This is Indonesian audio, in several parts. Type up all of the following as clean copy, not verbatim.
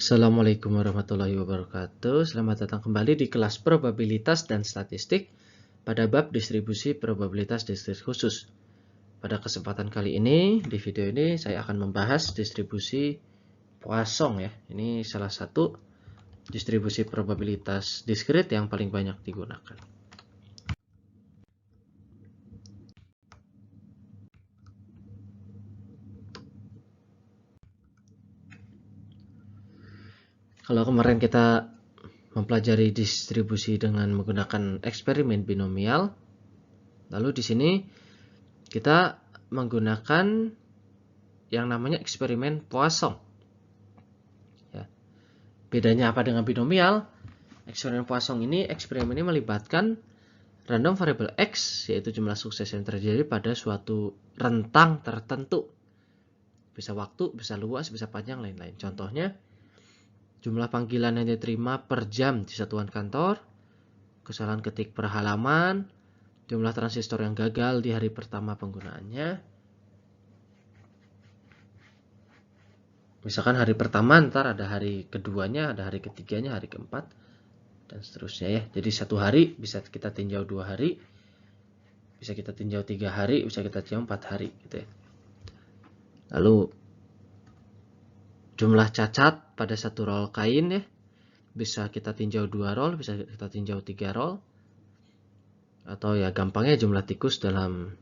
Assalamualaikum warahmatullahi wabarakatuh. Selamat datang kembali di kelas probabilitas dan statistik pada bab distribusi probabilitas distrik khusus. Pada kesempatan kali ini, di video ini saya akan membahas distribusi Poisson ya. Ini salah satu distribusi probabilitas diskrit yang paling banyak digunakan. Kalau kemarin kita mempelajari distribusi dengan menggunakan eksperimen binomial, lalu di sini kita menggunakan yang namanya eksperimen Poisson. Ya. Bedanya apa dengan binomial? Eksperimen Poisson ini, eksperimen ini melibatkan random variable X, yaitu jumlah sukses yang terjadi pada suatu rentang tertentu. Bisa waktu, bisa luas, bisa panjang, lain-lain. Contohnya, jumlah panggilan yang diterima per jam di satuan kantor, kesalahan ketik per halaman, jumlah transistor yang gagal di hari pertama penggunaannya. Misalkan hari pertama, ntar ada hari keduanya, ada hari ketiganya, hari keempat, dan seterusnya ya. Jadi satu hari bisa kita tinjau 2 hari, bisa kita tinjau 3 hari, bisa kita tinjau 4 hari gitu ya. Lalu jumlah cacat pada satu roll kain ya, bisa kita tinjau 2 roll, bisa kita tinjau 3 roll, atau ya gampangnya jumlah tikus dalam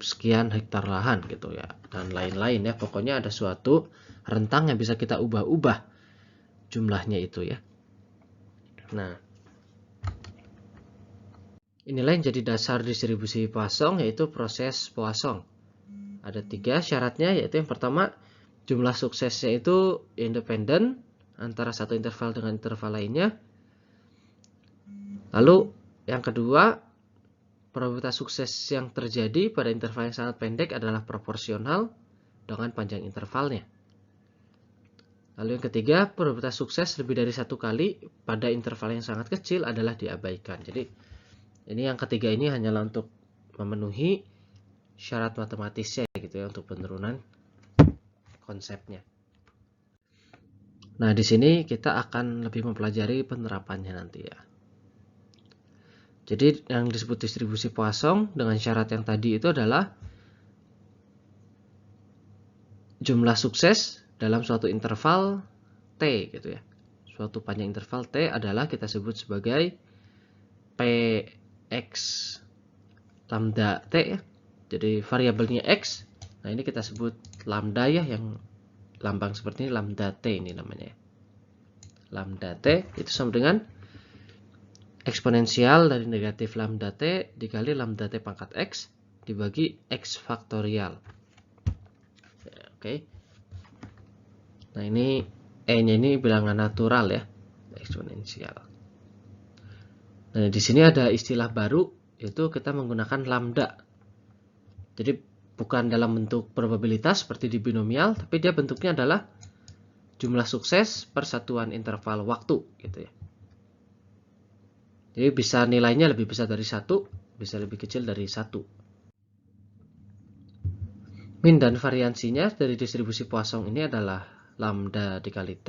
sekian hektar lahan gitu ya, dan lain-lain ya. Pokoknya ada suatu rentang yang bisa kita ubah-ubah jumlahnya itu ya. Nah, inilah yang jadi dasar distribusi Poisson, yaitu proses Poisson. Ada 3 syaratnya, yaitu yang pertama, jumlah suksesnya itu independen antara satu interval dengan interval lainnya. Lalu yang kedua, probabilitas sukses yang terjadi pada interval yang sangat pendek adalah proporsional dengan panjang intervalnya. Lalu yang ketiga, probabilitas sukses lebih dari 1 kali pada interval yang sangat kecil adalah diabaikan. Jadi ini yang ketiga ini hanyalah untuk memenuhi syarat matematisnya gitu ya, untuk penurunan konsepnya. Nah, di sini kita akan lebih mempelajari penerapannya nanti ya. Jadi yang disebut distribusi Poisson dengan syarat yang tadi itu adalah jumlah sukses dalam suatu interval T gitu ya. Suatu panjang interval T adalah kita sebut sebagai Px lambda T ya. Jadi variabelnya X. Nah, ini kita sebut lambda ya, yang lambang seperti ini, lambda T ini namanya. Lambda T itu sama dengan eksponensial dari negatif lambda T dikali lambda T pangkat X dibagi X faktorial. Oke. Nah, ini E-nya ini bilangan natural ya, eksponensial. Nah, di sini ada istilah baru, yaitu kita menggunakan lambda. Jadi bukan dalam bentuk probabilitas seperti di binomial, tapi dia bentuknya adalah jumlah sukses per satuan interval waktu gitu ya. Jadi bisa nilainya lebih besar dari 1, bisa lebih kecil dari 1. Min dan variansinya dari distribusi Poisson ini adalah lambda dikali T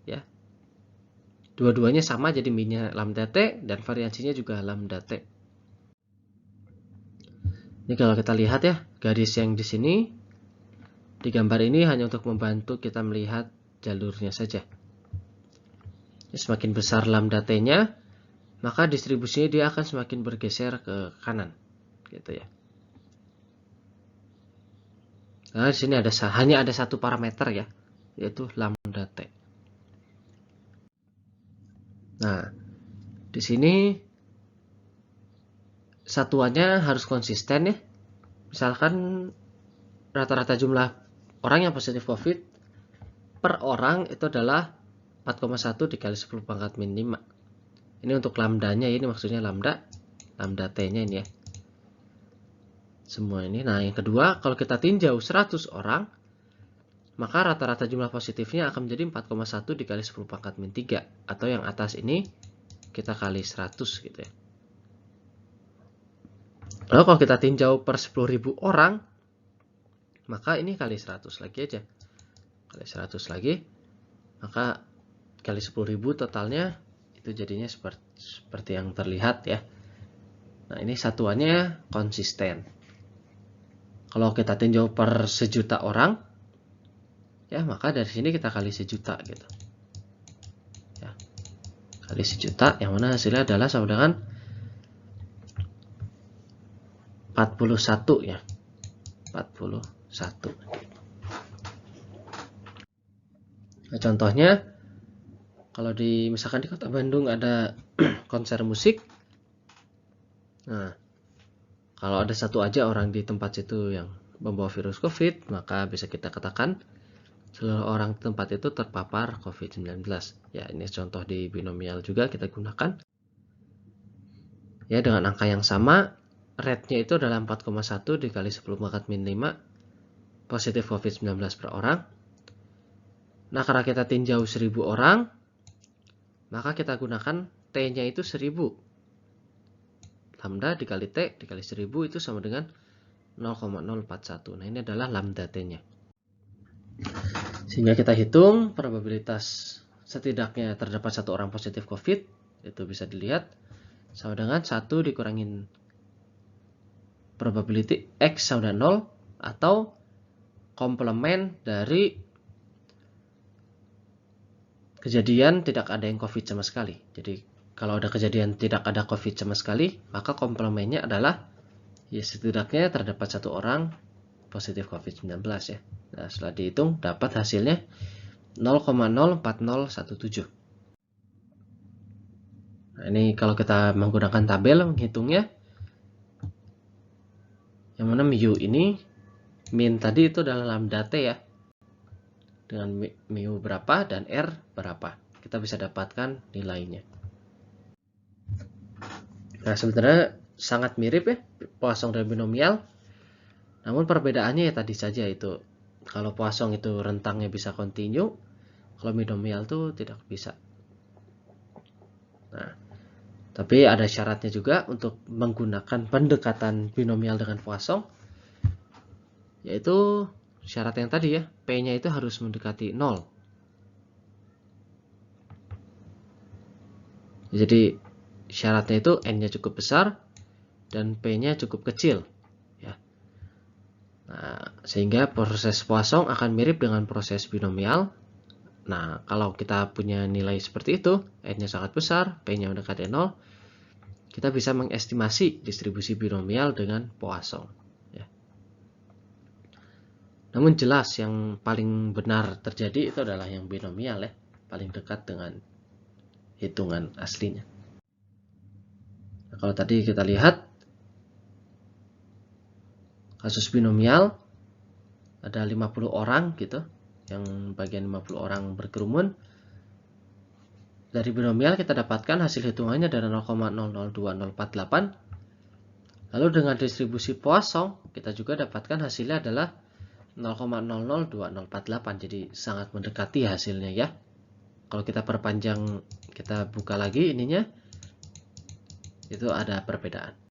ya. Dua-duanya sama, jadi minnya lambda T dan variansinya juga lambda T. Ini kalau kita lihat ya, garis yang di sini di gambar ini hanya untuk membantu kita melihat jalurnya saja. Semakin besar lambda T-nya, maka distribusinya dia akan semakin bergeser ke kanan, gitu ya. Nah, di sini hanya ada satu parameter ya, yaitu lambda T. Nah, di sini satuannya harus konsisten ya. Misalkan rata-rata jumlah orang yang positif COVID per orang itu adalah 4,1 dikali 10 pangkat min 5. Ini untuk lambdanya, ini maksudnya lambda T-nya ini ya. Semua ini. Nah, yang kedua, kalau kita tinjau 100 orang, maka rata-rata jumlah positifnya akan menjadi 4,1 dikali 10 pangkat min 3. Atau yang atas ini kita kali 100 gitu ya. Lalu kalau kita tinjau per 10.000 orang, maka ini kali 100 lagi aja. Kali 100 lagi. maka kali 10.000 totalnya itu jadinya seperti yang terlihat ya. Nah, ini satuannya konsisten. Kalau kita tinjau per 1.000.000 orang, ya maka dari sini kita kali 1.000.000 gitu. Ya, kali 1.000.000 yang mana hasilnya adalah sama dengan 41 ya. 41. Nah, contohnya kalau misalkan di Kota Bandung ada konser musik. Nah, kalau ada satu aja orang di tempat situ yang membawa virus COVID, maka bisa kita katakan seluruh orang di tempat itu terpapar COVID-19. Ya, ini contoh di binomial juga kita gunakan. Ya, dengan angka yang sama, rate-nya itu adalah 4,1 dikali 10 pangkat min 5 positif COVID-19 per orang. Nah, karena kita tinjau 1.000 orang, maka kita gunakan T-nya itu 1.000. Lambda dikali T dikali 1.000 itu sama dengan 0,041. Nah, ini adalah lambda T-nya. Sehingga kita hitung probabilitas setidaknya terdapat satu orang positif COVID. Itu bisa dilihat sama dengan 1 dikurangin probability X sama dengan 0 atau komplement dari kejadian tidak ada yang COVID sama sekali. Jadi kalau ada kejadian tidak ada COVID sama sekali, maka komplemennya adalah ya setidaknya terdapat satu orang positif COVID-19 ya. Nah, setelah dihitung dapat hasilnya 0,04017. Nah, ini kalau kita menggunakan tabel menghitungnya, yang mana mu ini min tadi itu adalah lambda T ya, dengan mu berapa dan R berapa. Kita bisa dapatkan nilainya. Nah, sebenarnya sangat mirip ya Poisson dan binomial. Namun perbedaannya ya tadi saja itu. Kalau Poisson itu rentangnya bisa continue, kalau binomial itu tidak bisa. Nah, tapi ada syaratnya juga untuk menggunakan pendekatan binomial dengan Poisson, yaitu syarat yang tadi ya, P-nya itu harus mendekati 0. Jadi syaratnya itu N-nya cukup besar dan P-nya cukup kecil. Ya. Nah, sehingga proses Poisson akan mirip dengan proses binomial. Nah, kalau kita punya nilai seperti itu, N-nya sangat besar, P-nya mendekati 0, kita bisa mengestimasi distribusi binomial dengan Poisson. Ya. Namun jelas yang paling benar terjadi itu adalah yang binomial ya, paling dekat dengan hitungan aslinya. Nah, kalau tadi kita lihat kasus binomial ada 50 orang gitu, yang bagian 50 orang berkerumun. Dari binomial kita dapatkan hasil hitungannya dari 0,002048. Lalu dengan distribusi Poisson kita juga dapatkan hasilnya adalah 0,002048. Jadi sangat mendekati hasilnya ya. Kalau kita perpanjang, kita buka lagi ininya, itu ada perbedaan.